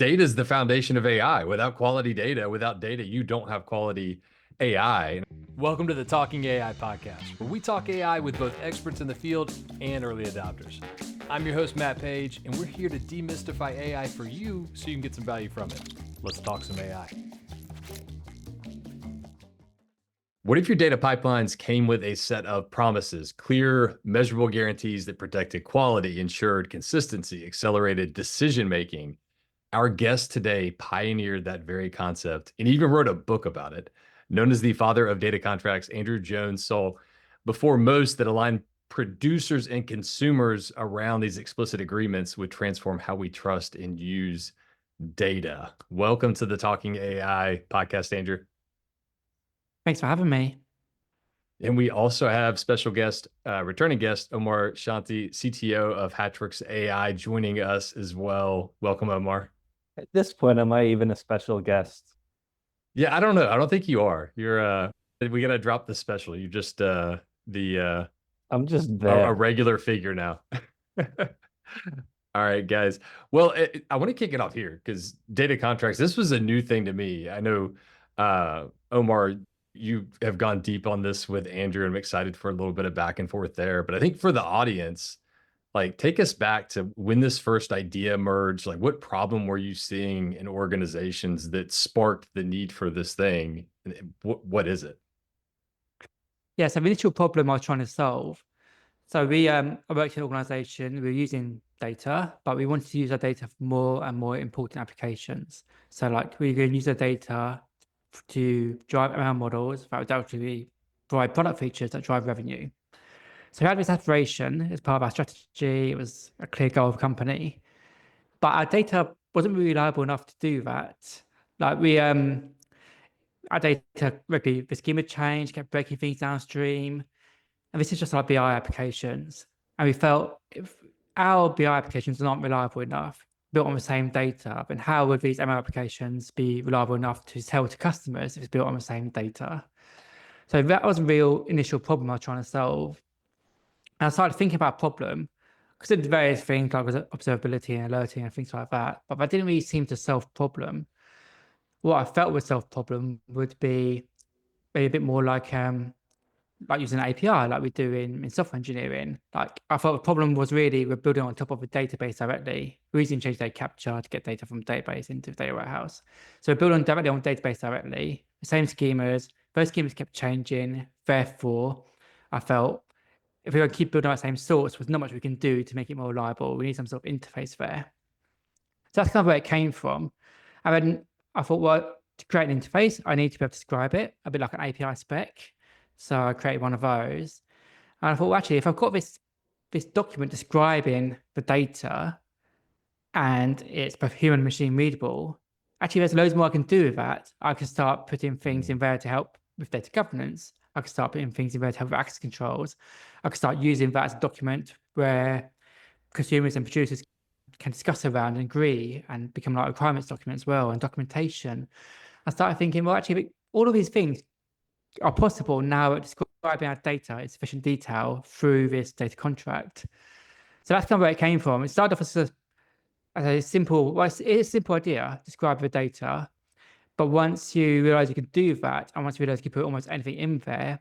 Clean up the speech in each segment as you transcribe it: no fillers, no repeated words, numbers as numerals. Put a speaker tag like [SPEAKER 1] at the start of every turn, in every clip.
[SPEAKER 1] data is the foundation of AI. Without quality data, without data, you don't have quality AI. Welcome to the Talking AI podcast, where we talk AI with both experts in the field and early adopters. I'm your host, Matt Paige, and we're here to demystify AI for you so you can get some value from it. Let's talk some AI. What if your data pipelines came with a set of promises, clear, measurable guarantees that protected quality, ensured consistency, accelerated decision-making? Our guest today pioneered that very concept and even wrote a book about it. Known as the father of data contracts, Andrew Jones saw before most that align producers and consumers around these explicit agreements would transform how we trust and use data. Welcome to the Talking AI podcast, Andrew.
[SPEAKER 2] Thanks for having me.
[SPEAKER 1] And we also have special guest, returning guest, Omar Shanti, CTO of HatchWorks AI, joining us as well. Welcome, Omar.
[SPEAKER 3] At this point, am I even a special guest?
[SPEAKER 1] Yeah, I don't know. I don't think you are. You're we gotta drop the special. You're just I'm
[SPEAKER 3] just there.
[SPEAKER 1] A regular figure now. All right, guys. Well, I want to kick it off here because data contracts, this was a new thing to me. I know, Omar, you have gone deep on this with Andrew, and I'm excited for a little bit of back and forth there. But I think for the audience, like, take us back to when this first idea emerged. Like, what problem were you seeing in organizations that sparked the need for this thing? And what is it?
[SPEAKER 2] Yeah, so the initial problem I was trying to solve. So I worked in an organization, we were using data, but we wanted to use our data for more and more important applications. So like we can use the data to drive ML models that would actually provide product features that drive revenue. So we had this aspiration as part of our strategy. It was a clear goal of the company, but our data wasn't really reliable enough to do that. Like our data regularly, the schema changed, kept breaking things downstream. And this is just our BI applications. And we felt if our BI applications are not reliable enough, built on the same data, then how would these ML applications be reliable enough to sell to customers if it's built on the same data? So that was a real initial problem I was trying to solve. And I started thinking about a problem, because I did various things like observability and alerting and things like that, but that didn't really seem to solve the problem. What I felt would solve the problem would be maybe a bit more like using an API like we do in software engineering. Like I thought the problem was really we're building on top of a database directly. We're using change data capture to get data from the database into the data warehouse. So we're building directly on the database directly, the same schemas, those schemas kept changing. Therefore, I felt if we were to keep building on that same source, there's not much we can do to make it more reliable. We need some sort of interface there. So that's kind of where it came from. And then I thought, well, to create an interface, I need to be able to describe it a bit like an API spec. So I created one of those. And I thought, well, actually, if I've got this document describing the data and it's both human and machine readable, actually, there's loads more I can do with that. I can start putting things in there to help with data governance. I can start putting things in there to help with access controls. I can start using that as a document where consumers and producers can discuss around and agree and become like a requirements document as well, and documentation. I started thinking, well, actually, all of these things are possible now at describing our data in sufficient detail through this data contract. So that's kind of where it came from. It started off as a simple, well, it's a simple idea, describe the data. But once you realize you can do that, and once you realize you can put almost anything in there,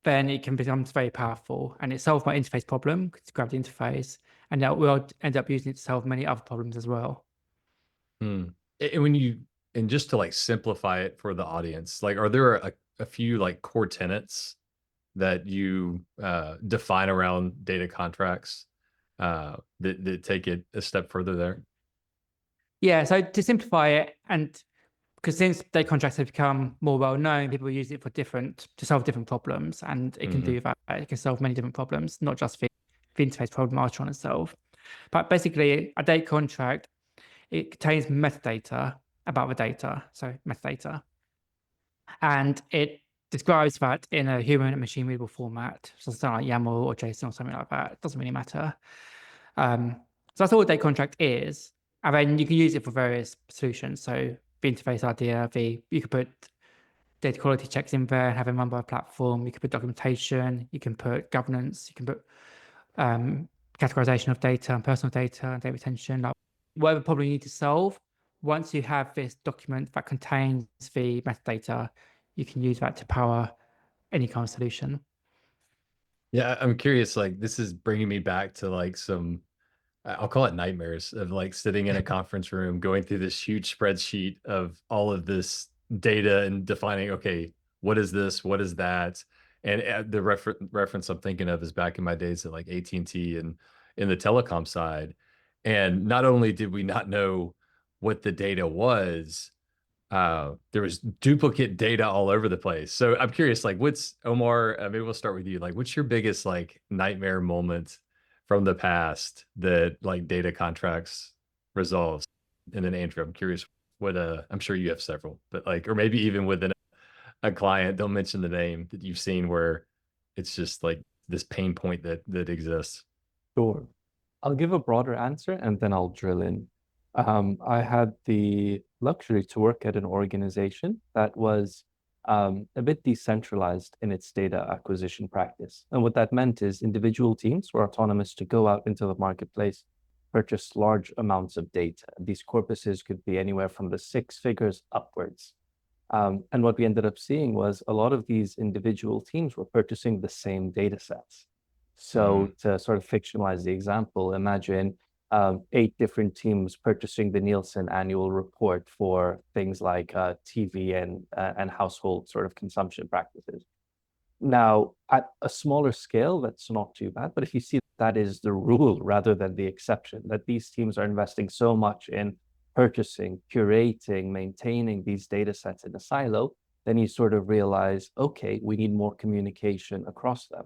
[SPEAKER 2] then it can become very powerful. And it solved my interface problem, describe the interface, and now we'll end up using it to solve many other problems as well.
[SPEAKER 1] And and just to like simplify it for the audience, like, are there a few like core tenets that you define around data contracts that take it a step further there?
[SPEAKER 2] Yeah, so to simplify it, and because since data contracts have become more well known, people use it to solve different problems, and it can do that. It can solve many different problems, not just the interface problem I was trying to solve. But basically, a data contract, it contains metadata about the data, so metadata, and it describes that in a human and machine readable format, so something like YAML or JSON or something like that. It doesn't really matter. So that's all a data contract is, and then you can use it for various solutions. So the interface idea, you could put data quality checks in there and have them run by a platform. You can put documentation, you can put governance, you can put categorization of data and personal data and data retention. Like whatever problem you need to solve, once you have this document that contains the metadata, you can use that to power any kind of solution.
[SPEAKER 1] Yeah, I'm curious, like this is bringing me back to like some, I'll call it nightmares of like sitting in a conference room, going through this huge spreadsheet of all of this data and defining, okay, what is this? What is that? And the reference I'm thinking of is back in my days at like AT&T and in the telecom side. And not only did we not know what the data was, there was duplicate data all over the place. So I'm curious, like, what's Omar? Maybe we'll start with you. Like, what's your biggest like nightmare moment from the past that like data contracts resolves? And then Andrew, I'm curious what I'm sure you have several, but like, or maybe even within a client, don't mention the name that you've seen where it's just like this pain point that exists.
[SPEAKER 3] Sure. I'll give a broader answer and then I'll drill in. I had the luxury to work at an organization that was a bit decentralized in its data acquisition practice. And what that meant is individual teams were autonomous to go out into the marketplace, purchase large amounts of data. These corpuses could be anywhere from the 6 figures upwards. And what we ended up seeing was a lot of these individual teams were purchasing the same data sets. So to sort of fictionalize the example, imagine 8 different teams purchasing the Nielsen annual report for things like TV and household sort of consumption practices. Now, at a smaller scale, that's not too bad. But if you see that is the rule rather than the exception, that these teams are investing so much in purchasing, curating, maintaining these data sets in a silo, then you sort of realize, okay, we need more communication across them.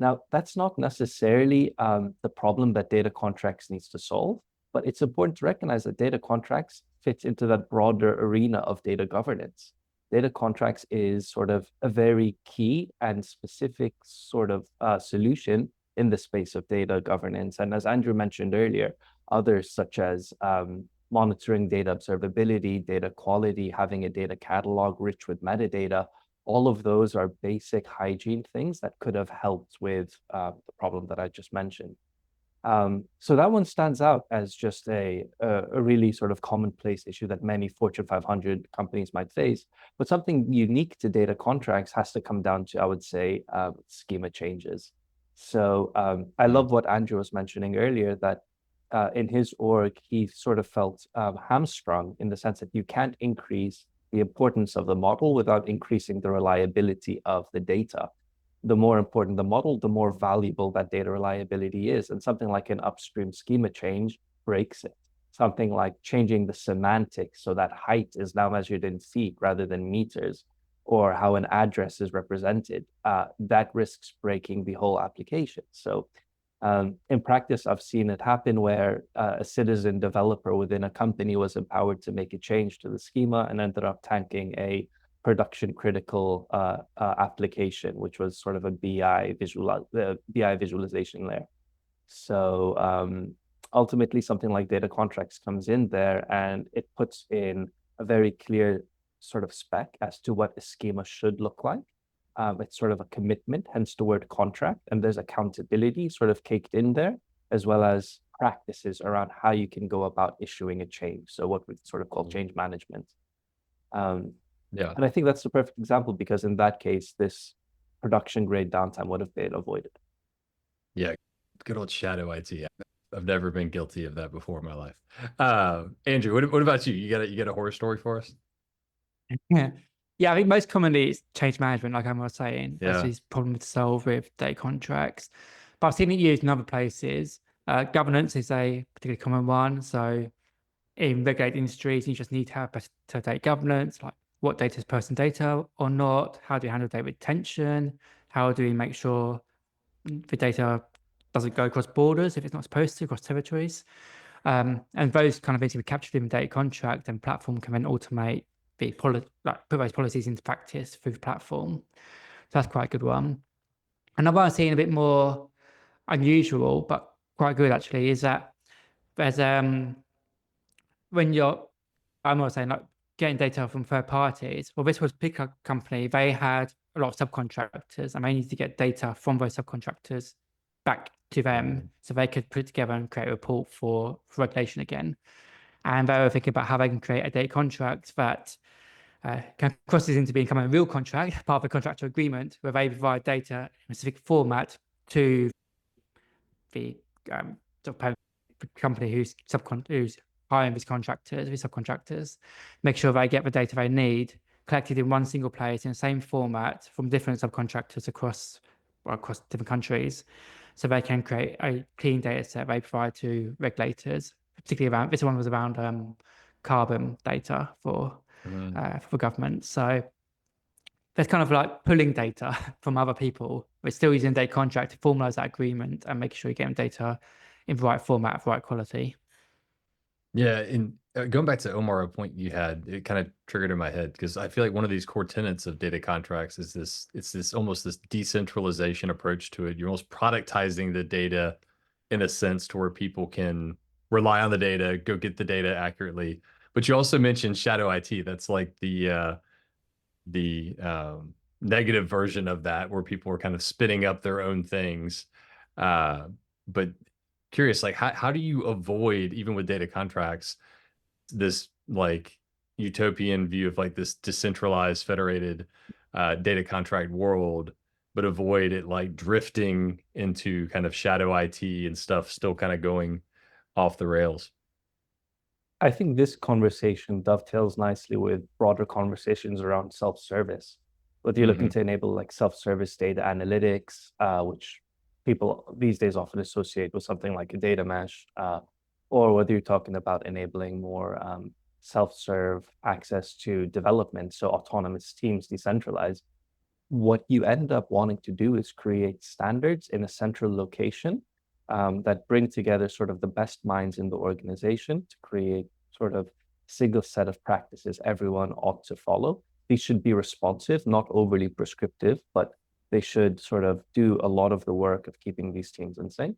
[SPEAKER 3] Now, that's not necessarily the problem that data contracts needs to solve, but it's important to recognize that data contracts fit into that broader arena of data governance. Data contracts is sort of a very key and specific sort of solution in the space of data governance. And as Andrew mentioned earlier, others such as monitoring data observability, data quality, having a data catalog rich with metadata, all of those are basic hygiene things that could have helped with the problem that I just mentioned. So that one stands out as just a really sort of commonplace issue that many Fortune 500 companies might face. But something unique to data contracts has to come down to, I would say, schema changes. So I love what Andrew was mentioning earlier, that in his org, he sort of felt hamstrung in the sense that you can't increase the importance of the model without increasing the reliability of the data. The more important the model, the more valuable that data reliability is. And something like an upstream schema change breaks it. Something like changing the semantics so that height is now measured in feet rather than meters, or how an address is represented, that risks breaking the whole application. So in practice, I've seen it happen where a citizen developer within a company was empowered to make a change to the schema and ended up tanking a production critical application, which was sort of a BI visualization layer. So ultimately, something like data contracts comes in there and it puts in a very clear sort of spec as to what a schema should look like. It's sort of a commitment, hence the word contract, and there's accountability sort of caked in there, as well as practices around how you can go about issuing a change. So what we sort of call change management.
[SPEAKER 1] Yeah.
[SPEAKER 3] And I think that's the perfect example, because in that case, this production grade downtime would have been avoided.
[SPEAKER 1] Yeah. Good old shadow IT. I've never been guilty of that before in my life. Andrew, what about you? You got a horror story for us?
[SPEAKER 2] Yeah, I think most commonly it's change management, like I was saying.
[SPEAKER 1] Yeah.
[SPEAKER 2] That's these problems to solve with data contracts. But I've seen it used in other places. Governance is a particularly common one. So in regulated industries, you just need to have better data governance, like what data is personal data or not, how do you handle data retention, how do we make sure the data doesn't go across borders if it's not supposed to, across territories. And those kind of things we captured in the data contract, and platform can then automate put those policies into practice through the platform. So that's quite a good one. Another one I'm seeing a bit more unusual, but quite good actually, is that there's when I'm not saying like getting data from third parties. Well, this was Pickup company. They had a lot of subcontractors, and they needed to get data from those subcontractors back to them so they could put together and create a report for regulation again. And they were thinking about how they can create a data contract that can crosses into becoming a real contract, part of a contractual agreement, where they provide data in a specific format to the company who's hiring these subcontractors, make sure they get the data they need collected in one single place in the same format from different subcontractors across different countries, so they can create a clean data set they provide to regulators. Particularly around this one was around carbon data for government. So there's kind of like pulling data from other people, but still using a data contract to formalize that agreement and making sure you're getting data in the right format of the right quality.
[SPEAKER 1] Yeah, and going back to Omar, a point you had, it kind of triggered in my head because I feel like one of these core tenets of data contracts is it's almost this decentralization approach to it. You're almost productizing the data in a sense to where people can rely on the data, go get the data accurately. But you also mentioned shadow IT. That's like the negative version of that, where people are kind of spinning up their own things. But curious, like how do you avoid, even with data contracts, this like utopian view of like this decentralized federated data contract world, but avoid it like drifting into kind of shadow IT and stuff still kind of going off the rails?
[SPEAKER 3] I think this conversation dovetails nicely with broader conversations around self-service. Whether you're looking to enable like self-service data analytics, which people these days often associate with something like a data mesh, or whether you're talking about enabling more self-serve access to development, so autonomous teams decentralized, what you end up wanting to do is create standards in a central location that bring together sort of the best minds in the organization to create sort of single set of practices everyone ought to follow. These should be responsive, not overly prescriptive, but they should sort of do a lot of the work of keeping these teams in sync.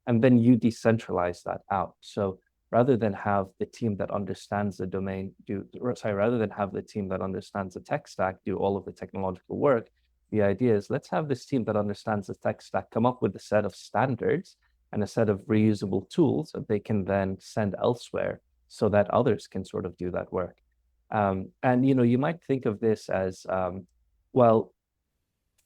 [SPEAKER 3] And then you decentralize that out. So rather than have the team that understands the domain rather than have the team that understands the tech stack do all of the technological work, the idea is let's have this team that understands the tech stack come up with a set of standards and a set of reusable tools that they can then send elsewhere so that others can sort of do that work. And you might think of this as well,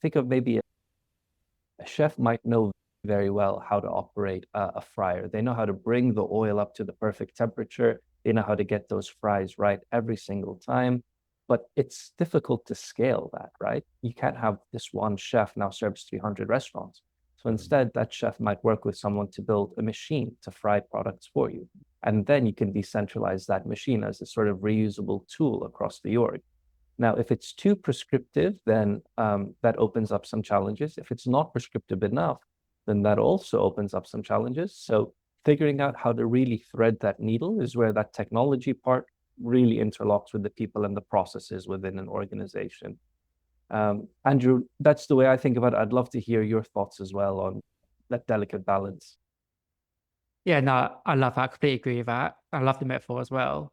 [SPEAKER 3] think of maybe a chef might know very well how to operate a fryer. They know how to bring the oil up to the perfect temperature. They know how to get those fries right every single time. But it's difficult to scale that, right? You can't have this one chef now serves 300 restaurants. So instead, that chef might work with someone to build a machine to fry products for you. And then you can decentralize that machine as a sort of reusable tool across the org. Now, if it's too prescriptive, then that opens up some challenges. If it's not prescriptive enough, then that also opens up some challenges. So figuring out how to really thread that needle is where that technology part really interlocks with the people and the processes within an organization. Andrew, that's the way I think about it. I'd love to hear your thoughts as well on that delicate balance.
[SPEAKER 2] Yeah, no, I love that. I completely agree with that. I love the metaphor as well.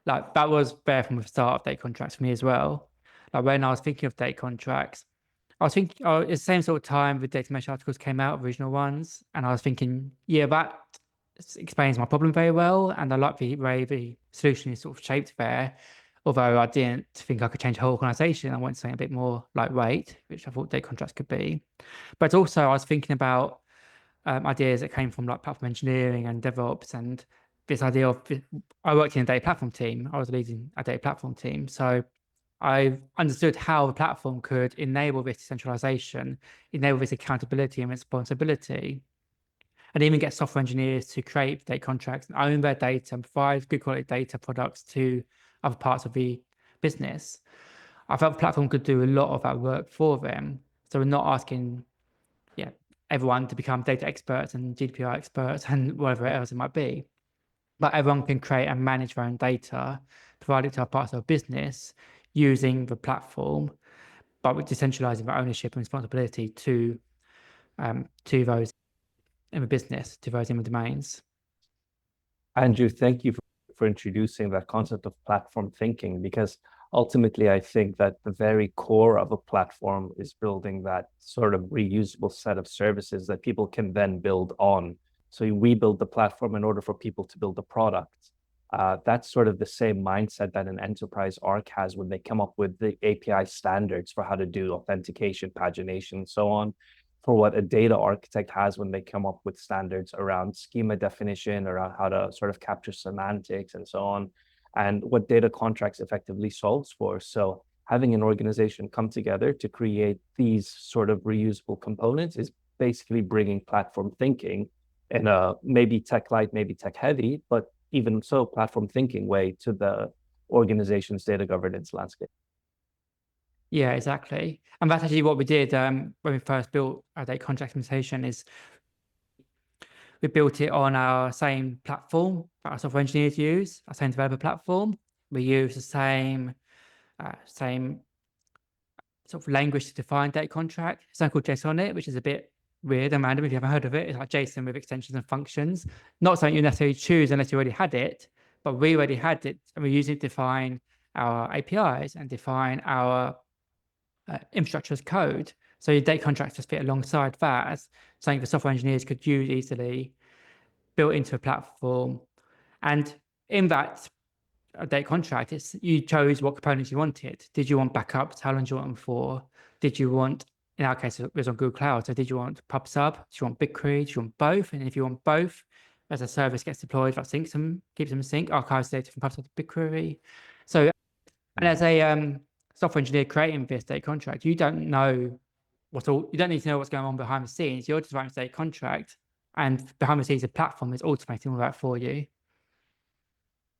[SPEAKER 2] Like that was there from the start of data contracts for me as well. Like when I was thinking of data contracts, I was thinking, oh, it's the same sort of time the data mesh articles came out, original ones. And I was thinking, yeah, that explains my problem very well. And I like the way the solution is sort of shaped there. Although I didn't think I could change the whole organization. I wanted something a bit more lightweight, which I thought data contracts could be. But also I was thinking about ideas that came from like platform engineering and DevOps, and this idea of, I worked in a data platform team. I was leading a data platform team. So I understood how the platform could enable this decentralization, enable this accountability and responsibility, and even get software engineers to create data contracts and own their data and provide good quality data products to other parts of the business. I felt the platform could do a lot of that work for them. So we're not asking everyone to become data experts and GDPR experts and whatever else it might be. But everyone can create and manage their own data, provide it to our parts of business using the platform, but with decentralizing their ownership and responsibility to those in the business, to those in the domains.
[SPEAKER 3] Andrew, thank you for introducing that concept of platform thinking, because ultimately, I think that the very core of a platform is building that sort of reusable set of services that people can then build on. So we build the platform in order for people to build the product. That's sort of the same mindset that an enterprise arc has when they come up with the API standards for how to do authentication, pagination, so on, for what a data architect has when they come up with standards around schema definition, around how to sort of capture semantics and so on, and what data contracts effectively solves for. So having an organization come together to create these sort of reusable components is basically bringing platform thinking in a maybe tech light, maybe tech heavy, but even so platform thinking way to the organization's data governance landscape.
[SPEAKER 2] Yeah, exactly. And that's actually what we did when we first built our data contract implementation. Is we built it on our same platform that our software engineers use, our same developer platform. We use the same sort of language to define data contract. It's not called JSON on it, which is a bit weird and random if you haven't heard of it. It's like JSON with extensions and functions. Not something you necessarily choose unless you already had it, but we already had it, and we're using it to define our APIs and define our infrastructure as code. So your data contracts just fit alongside that as something the software engineers could use easily, built into a platform. And in that data contract, you chose what components you wanted. Did you want backups? How long do you want them for? Did you want, in our case, it was on Google Cloud. So did you want PubSub? Do you want BigQuery? Do you want both? And if you want both, as a service gets deployed, that syncs them, keeps them in sync, archives data from PubSub to BigQuery. So, and as a software engineer creating this data contract, you don't need to know what's going on behind the scenes. You're just writing a data contract, and behind the scenes, the platform is automating all that for you.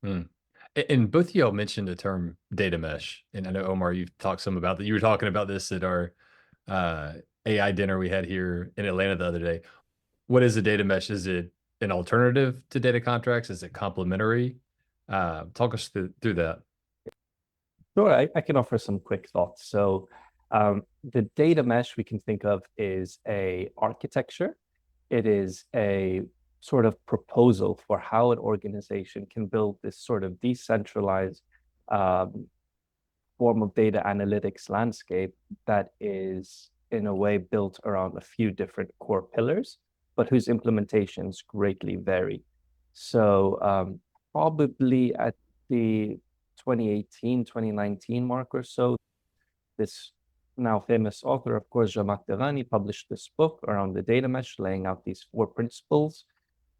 [SPEAKER 1] And both of y'all mentioned the term data mesh. And I know, Omar, you've talked some about that. You were talking about this at our AI dinner we had here in Atlanta the other day. What is a data mesh? Is it an alternative to data contracts? Is it complementary? Talk us through that.
[SPEAKER 3] Sure, I can offer some quick thoughts. So the data mesh we can think of is a architecture. It is a sort of proposal for how an organization can build this sort of decentralized form of data analytics landscape that is in a way built around a few different core pillars, but whose implementations greatly vary. So probably at the 2018, 2019 mark or so, this now famous author, of course, Zhamak Dehghani, published this book around the data mesh, laying out these 4 principles.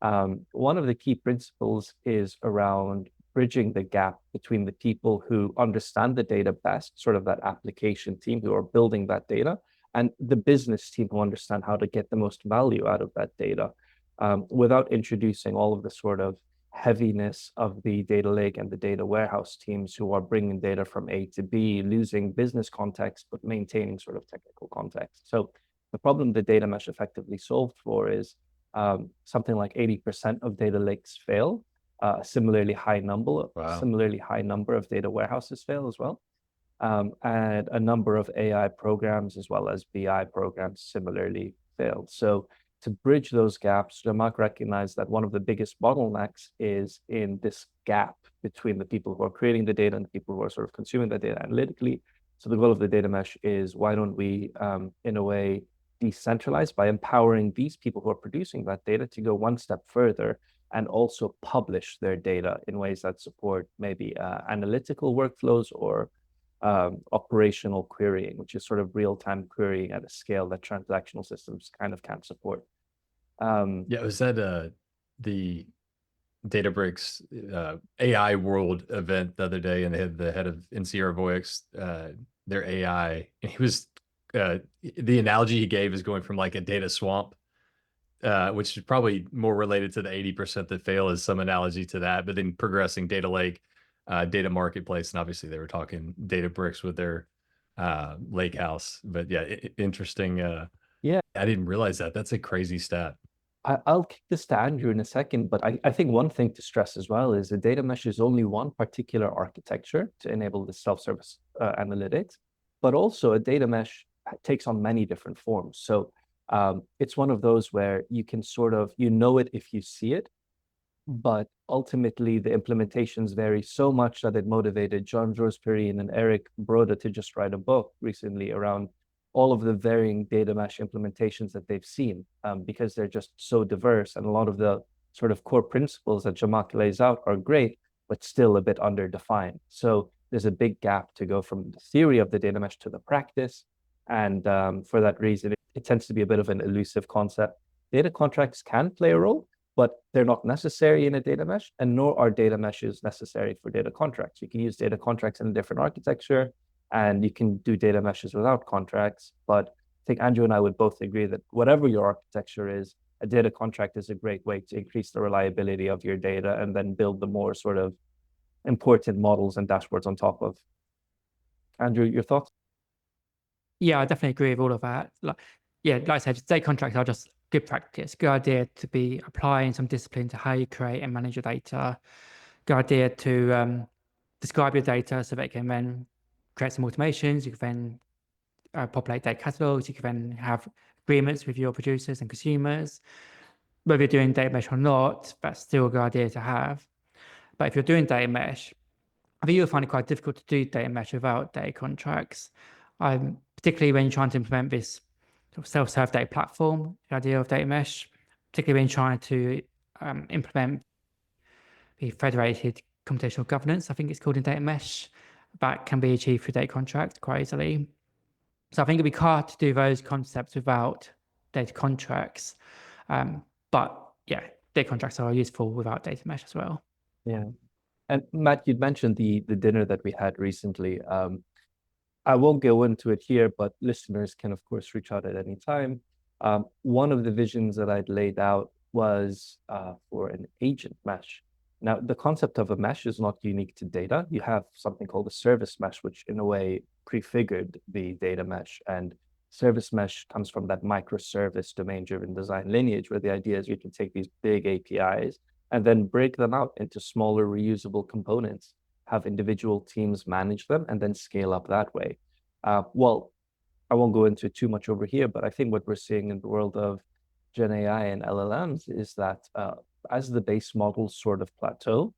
[SPEAKER 3] One of the key principles is around bridging the gap between the people who understand the data best, sort of that application team who are building that data, and the business team who understand how to get the most value out of that data, without introducing all of the sort of heaviness of the data lake and the data warehouse teams who are bringing data from A to B, losing business context, but maintaining sort of technical context. So the problem the data mesh effectively solved for is something like 80% of data lakes fail. Similarly high number of data warehouses fail as well. And a number of AI programs as well as BI programs similarly failed. So to bridge those gaps, Zhamak recognized that one of the biggest bottlenecks is in this gap between the people who are creating the data and the people who are sort of consuming the data analytically. So the goal of the data mesh is, why don't we, in a way, decentralize by empowering these people who are producing that data to go one step further and also publish their data in ways that support maybe analytical workflows or operational querying, which is sort of real-time querying at a scale that transactional systems kind of can't support.
[SPEAKER 1] Yeah, was that the Databricks AI World event the other day, and they had the head of NCR Voyix, their AI, and he was the analogy he gave is going from like a data swamp, which is probably more related to the 80% that fail, is some analogy to that, but then progressing data lake, data marketplace, and obviously they were talking Databricks with their lake house. But yeah, interesting.
[SPEAKER 3] Yeah,
[SPEAKER 1] I didn't realize that. That's a crazy stat.
[SPEAKER 3] I'll kick this to Andrew in a second, but I think one thing to stress as well is a data mesh is only one particular architecture to enable the self-service analytics, but also a data mesh takes on many different forms. So it's one of those where you can sort of, you know it if you see it, but ultimately the implementations vary so much that it motivated John Perrine and Eric Broda to just write a book recently around all of the varying data mesh implementations that they've seen, because they're just so diverse, and a lot of the sort of core principles that Zhamak lays out are great, but still a bit underdefined. So there's a big gap to go from the theory of the data mesh to the practice. And for that reason, it tends to be a bit of an elusive concept. Data contracts can play a role, but they're not necessary in a data mesh, and nor are data meshes necessary for data contracts. You can use data contracts in a different architecture, and you can do data meshes without contracts. But I think Andrew and I would both agree that whatever your architecture is, a data contract is a great way to increase the reliability of your data and then build the more sort of important models and dashboards on top of. Andrew, your thoughts?
[SPEAKER 2] Yeah, I definitely agree with all of that. Like I said, data contracts are just good practice. Good idea to be applying some discipline to how you create and manage your data. Good idea to describe your data so that you can then create some automations. You can then populate data catalogs. You can then have agreements with your producers and consumers. Whether you're doing data mesh or not, that's still a good idea to have. But if you're doing data mesh, I think you'll find it quite difficult to do data mesh without data contracts. Particularly when you're trying to implement this self-serve data platform, the idea of data mesh, particularly when you're trying to implement the federated computational governance, I think it's called in data mesh, that can be achieved through data contracts quite easily. So I think it'd be hard to do those concepts without data contracts. But yeah, data contracts are useful without data mesh as well.
[SPEAKER 3] Yeah. And Matt, you'd mentioned the dinner that we had recently. I won't go into it here, but listeners can, of course, reach out at any time. One of the visions that I'd laid out was for an agent mesh. Now, the concept of a mesh is not unique to data. You have something called a service mesh, which in a way prefigured the data mesh. And service mesh comes from that microservice domain-driven design lineage, where the idea is you can take these big APIs and then break them out into smaller reusable components, have individual teams manage them, and then scale up that way. Well, I won't go into too much over here, but I think what we're seeing in the world of Gen AI and LLMs is that as the base models sort of plateau,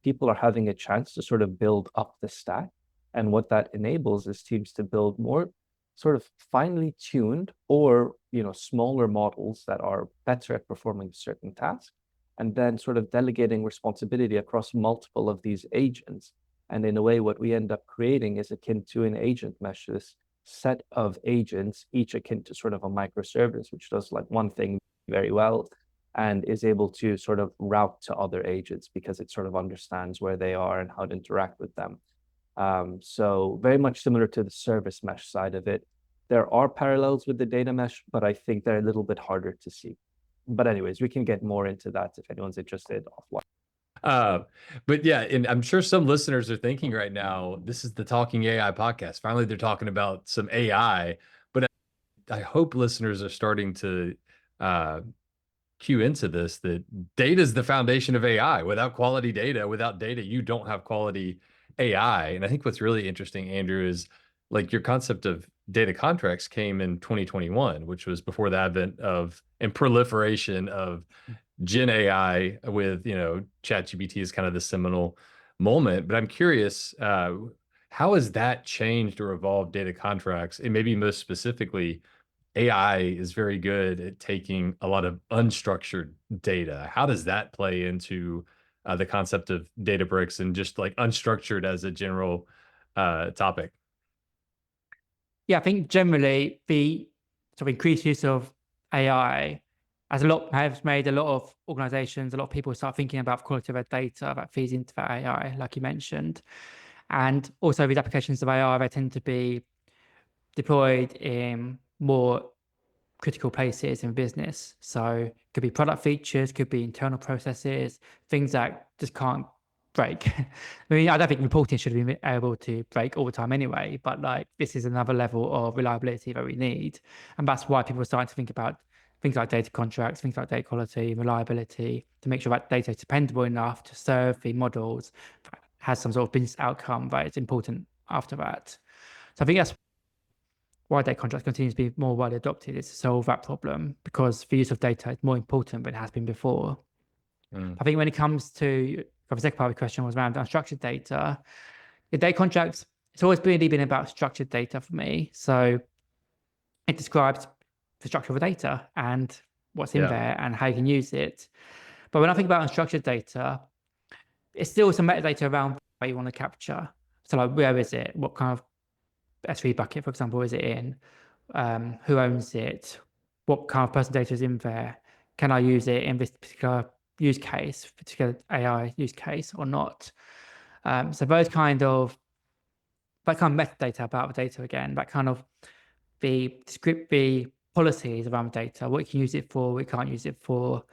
[SPEAKER 3] people are having a chance to sort of build up the stack. And what that enables is teams to build more sort of finely tuned or smaller models that are better at performing certain tasks, and then sort of delegating responsibility across multiple of these agents. And in a way, what we end up creating is akin to an agent mesh, this set of agents, each akin to sort of a microservice, which does like one thing very well and is able to sort of route to other agents because it sort of understands where they are and how to interact with them. So very much similar to the service mesh side of it. There are parallels with the data mesh, but I think they're a little bit harder to see. But anyways, we can get more into that if anyone's interested offline.
[SPEAKER 1] But yeah, and I'm sure some listeners are thinking right now, this is the Talking AI podcast. Finally, they're talking about some AI, but I hope listeners are starting to cue into this, that data is the foundation of AI. Without quality data, without data, you don't have quality AI. And I think what's really interesting, Andrew, is like your concept of data contracts came in 2021, which was before the advent of and proliferation of Gen AI with, ChatGPT is kind of the seminal moment. But I'm curious, how has that changed or evolved data contracts? And maybe most specifically, AI is very good at taking a lot of unstructured data. How does that play into the concept of Databricks and just like unstructured as a general topic?
[SPEAKER 2] Yeah, I think generally the sort of increased use of AI has made a lot of organizations, a lot of people start thinking about the quality of their data that feeds into that AI, like you mentioned. And also these applications of AI, they tend to be deployed in more critical places in business. So it could be product features, could be internal processes, things that just can't break. I mean, I don't think reporting should be able to break all the time anyway, but like this is another level of reliability that we need. And that's why people are starting to think about things like data contracts, things like data quality, reliability, to make sure that data is dependable enough to serve the models, has some sort of business outcome that is important after that. So I think that's why data contracts continue to be more widely adopted, is to solve that problem, because the use of data is more important than it has been before. I think when it comes to the second part of the question was around unstructured data, the data contracts, it's always really been about structured data for me. So it describes the structure of the data and what's in there and how you can use it. But when I think about unstructured data, it's still some metadata around what you want to capture. So like, where is it? What kind of S3 bucket, for example, is it in? Who owns it? What kind of person data is in there? Can I use it in this particular use case, particular AI use case or not? So those kind of metadata about the data again, that kind of the policies around the data, what you can use it for, what you can't use it for.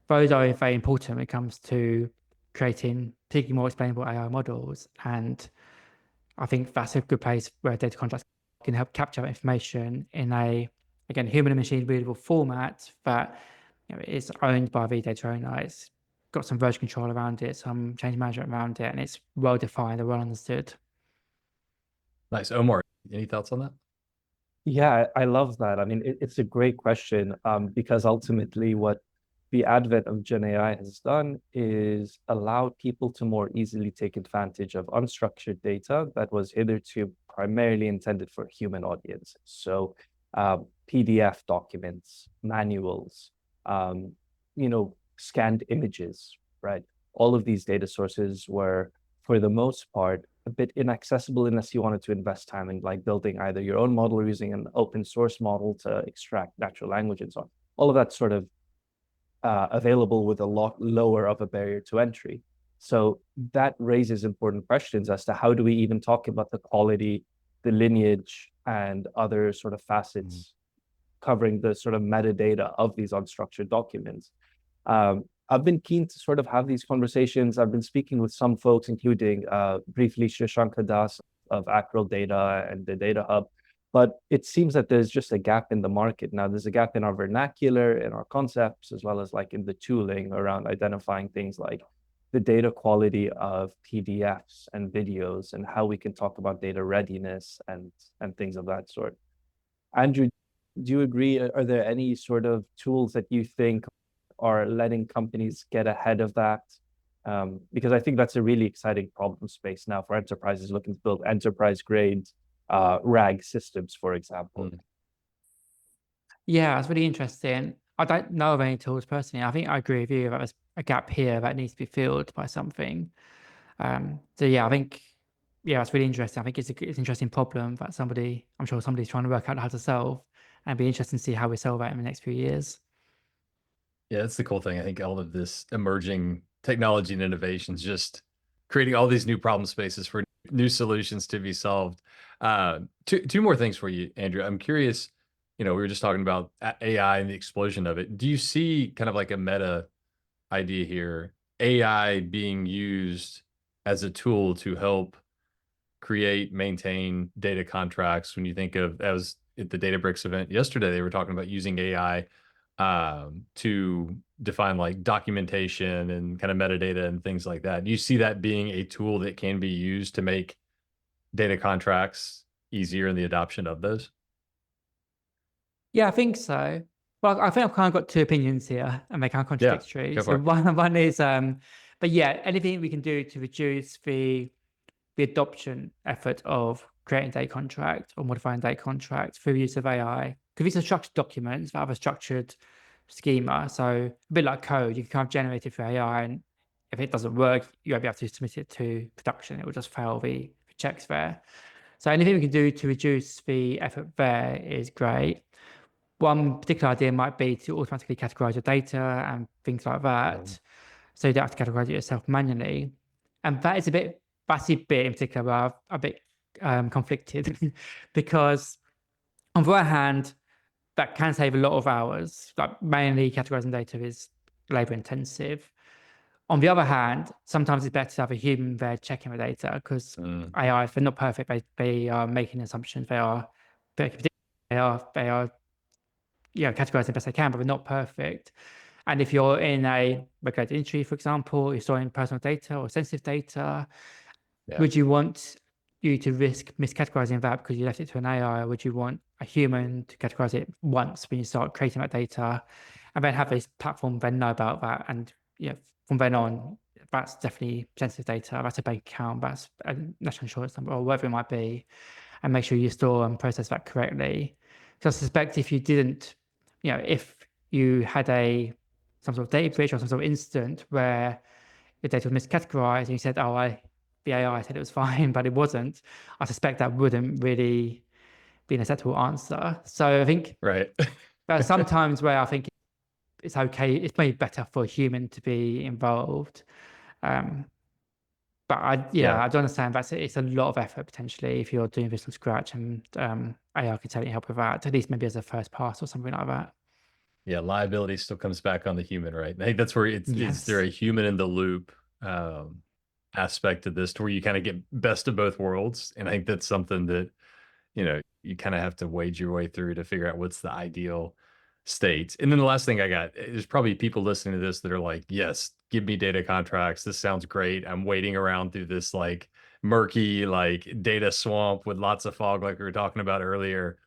[SPEAKER 2] Those are very important when it comes to creating particularly more explainable AI models. And I think that's a good place where data contracts can help capture information in a, again, human and machine readable format that is owned by the data owner. It's got some version control around it, some change management around it, and it's well defined and well understood.
[SPEAKER 1] Nice. Omar, any thoughts on that?
[SPEAKER 3] Yeah, I love that. I mean, it's a great question, because ultimately what the advent of Gen AI has done is allow people to more easily take advantage of unstructured data that was hitherto primarily intended for human audiences. So PDF documents, manuals, scanned images, right? All of these data sources were, for the most part, a bit inaccessible unless you wanted to invest time in like building either your own model or using an open source model to extract natural language and so on. All of that's sort of available with a lot lower of a barrier to entry. So that raises important questions as to how do we even talk about the quality, the lineage, and other sort of facets covering the sort of metadata of these unstructured documents. I've been keen to sort of have these conversations. I've been speaking with some folks, including briefly Shashanka Das of Acral Data and the Data Hub. But it seems that there's just a gap in the market. Now, there's a gap in our vernacular, in our concepts, as well as like in the tooling around identifying things like the data quality of PDFs and videos and how we can talk about data readiness and things of that sort. Andrew, do you agree? Are there any sort of tools that you think are letting companies get ahead of that? Because I think that's a really exciting problem space now for enterprises looking to build enterprise-grade RAG systems, for example.
[SPEAKER 2] Yeah, it's really interesting. I don't know of any tools personally. I think I agree with you that there's a gap here that needs to be filled by something. So yeah, I think, yeah, it's really interesting. I think it's an interesting problem that I'm sure somebody's trying to work out how to solve, and be interesting to see how we solve that in the next few years.
[SPEAKER 1] Yeah, that's the cool thing. I think all of this emerging technology and innovations just creating all these new problem spaces for new solutions to be solved. Two more things for you, Andrew. I'm curious, we were just talking about AI and the explosion of it. Do you see kind of like a meta idea here, AI being used as a tool to help create, maintain data contracts? When you think of, as at the Databricks event yesterday, they were talking about using AI to define like documentation and kind of metadata and things like that. Do you see that being a tool that can be used to make data contracts easier in the adoption of those?
[SPEAKER 2] Yeah, I think so. Well, I think I've kind of got two opinions here, and they kind of contradictory.
[SPEAKER 1] Go
[SPEAKER 2] So
[SPEAKER 1] for it.
[SPEAKER 2] one is, but yeah, anything we can do to reduce the adoption effort of creating data contract or modifying data contract through use of AI. Because these are structured documents that have a structured schema. So a bit like code, you can kind of generate it through AI, and if it doesn't work, you won't be able to submit it to production. It will just fail the checks there. So anything we can do to reduce the effort there is great. One particular idea might be to automatically categorize your data and things like that. So you don't have to categorize it yourself manually. And that's a bit in particular where I'm a bit conflicted because on the one hand, that can save a lot of hours. Like mainly categorizing data is labor intensive. On the other hand, sometimes it's better to have a human there checking the data because AI, if they're not perfect, they are making assumptions. They are categorizing the best they can, but they're not perfect. And if you're in a regulated industry, for example, you're storing personal data or sensitive data, would you want you to risk miscategorizing that because you left it to an AI, or would you want a human to categorize it once when you start creating that data, and then have this platform then know about that? And from then on, that's definitely sensitive data. That's a bank account. That's a national insurance number, or whatever it might be, and make sure you store and process that correctly. Because I suspect if you didn't, if you had some sort of data breach or some sort of incident where your data was miscategorized and you said, the AI said it was fine, but it wasn't, I suspect that wouldn't really be an acceptable answer. So I think
[SPEAKER 1] Right.
[SPEAKER 2] there are some times where I think it's okay, it's maybe better for a human to be involved. But I
[SPEAKER 1] Yeah.
[SPEAKER 2] don't understand it's a lot of effort potentially if you're doing this from scratch, and AI can certainly help with that, at least maybe as a first pass or something like that.
[SPEAKER 1] Yeah, liability still comes back on the human, right? I think that's where is there
[SPEAKER 2] Yes.
[SPEAKER 1] a human in the loop aspect to this, to where you kind of get best of both worlds? And I think that's something that, you kind of have to wade your way through to figure out what's the ideal state. And then the last thing I got, there's probably people listening to this that are like, yes, give me data contracts. This sounds great. I'm wading around through this like murky, like data swamp with lots of fog, like we were talking about earlier.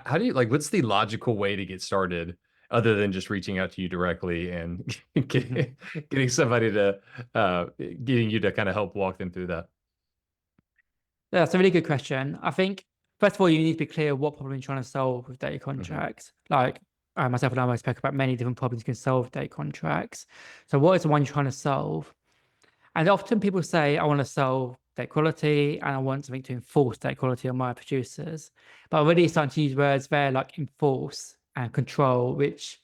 [SPEAKER 1] How do you like, what's the logical way to get started other than just reaching out to you directly and getting somebody to, getting you to kind of help walk them through that?
[SPEAKER 2] Yeah, that's a really good question. I think, first of all, you need to be clear what problem you're trying to solve with data contracts. Like myself and I spoke about many different problems you can solve with data contracts. So what is the one you're trying to solve? And often people say, I want to solve data quality and I want something to enforce data quality on my producers. But already starting to use words there like enforce and control, which,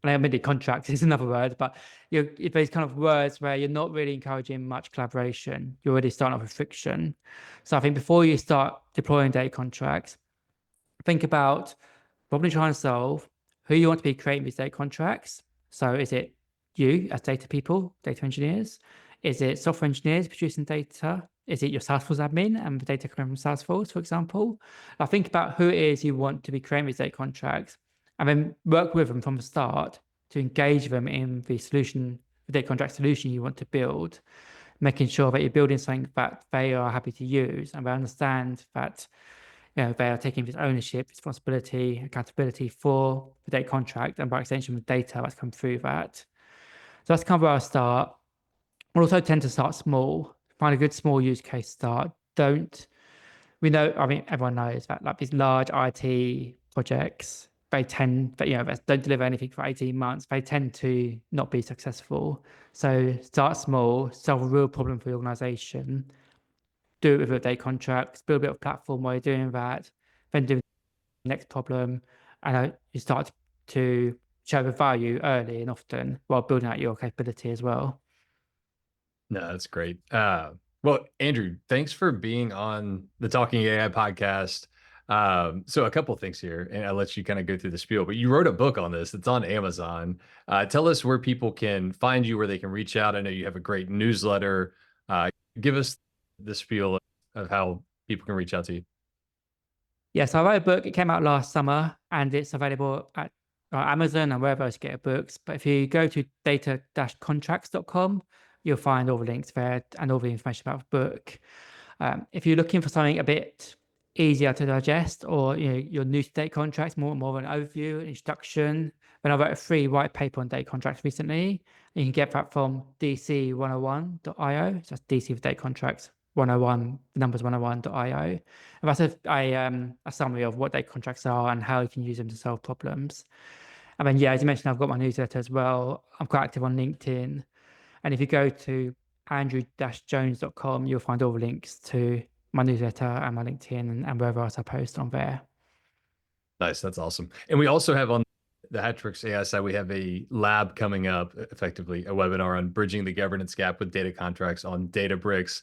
[SPEAKER 2] and I admit contract is another word, but if these kind of words where you're not really encouraging much collaboration, you're already starting off with friction. So I think before you start deploying data contracts, think about what you're trying to solve, who you want to be creating these data contracts. So is it you as data people, data engineers? Is it software engineers producing data? Is it your Salesforce admin and the data coming from Salesforce, for example? Now think about who it is you want to be creating these data contracts, and then work with them from the start to engage them in the solution, the data contract solution you want to build, making sure that you're building something that they are happy to use and they understand that they are taking this ownership, responsibility, accountability for the data contract, and by extension, the data that's come through that. So that's kind of where I start. I also tend to start small, find a good small use case start. Everyone knows that like these large IT projects, they tend that, that don't deliver anything for 18 months. They tend to not be successful. So start small, solve a real problem for the organization, do it with a data contract, build a bit of platform while you're doing that, then do the next problem, and you start to show the value early and often while building out your capability as well.
[SPEAKER 1] No, that's great. Well, Andrew, thanks for being on the Talking AI podcast. So a couple of things here, and I'll let you kind of go through the spiel, but you wrote a book on this. It's on Amazon. Tell us where people can find you, where they can reach out. I know you have a great newsletter. Give us the spiel of how people can reach out to you.
[SPEAKER 2] Yes, I wrote a book. It came out last summer and it's available at Amazon and wherever else you get books. But if you go to data-contracts.com, you'll find all the links there and all the information about the book. If you're looking for something a bit easier to digest, or you're new to data contracts, more of an overview, introduction, then I wrote a free white paper on data contracts recently. You can get that from dc101.io. So that's DC for data contracts 101, the numbers 101.io. And that's a summary of what data contracts are and how you can use them to solve problems. And then, as you mentioned, I've got my newsletter as well. I'm quite active on LinkedIn. And if you go to andrew-jones.com, you'll find all the links to my newsletter and my LinkedIn and wherever else I post on there.
[SPEAKER 1] Nice. That's awesome. And we also have on the HatchWorks AI side, we have a lab coming up, effectively a webinar on bridging the governance gap with data contracts on Databricks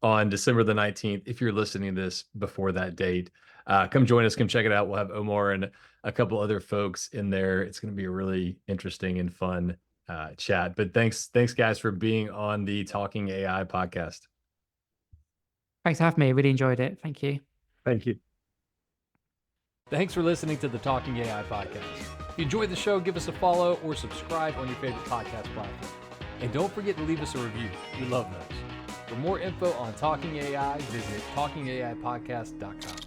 [SPEAKER 1] on December the 19th. If you're listening to this before that date, come join us, come check it out. We'll have Omar and a couple other folks in there. It's going to be a really interesting and fun chat. But thanks guys for being on the Talking AI podcast.
[SPEAKER 2] Thanks for having me. I really enjoyed it. Thank you.
[SPEAKER 3] Thank you.
[SPEAKER 1] Thanks for listening to the Talking AI podcast. If you enjoyed the show, give us a follow or subscribe on your favorite podcast platform. And don't forget to leave us a review. We love those. For more info on Talking AI, visit talkingaipodcast.com.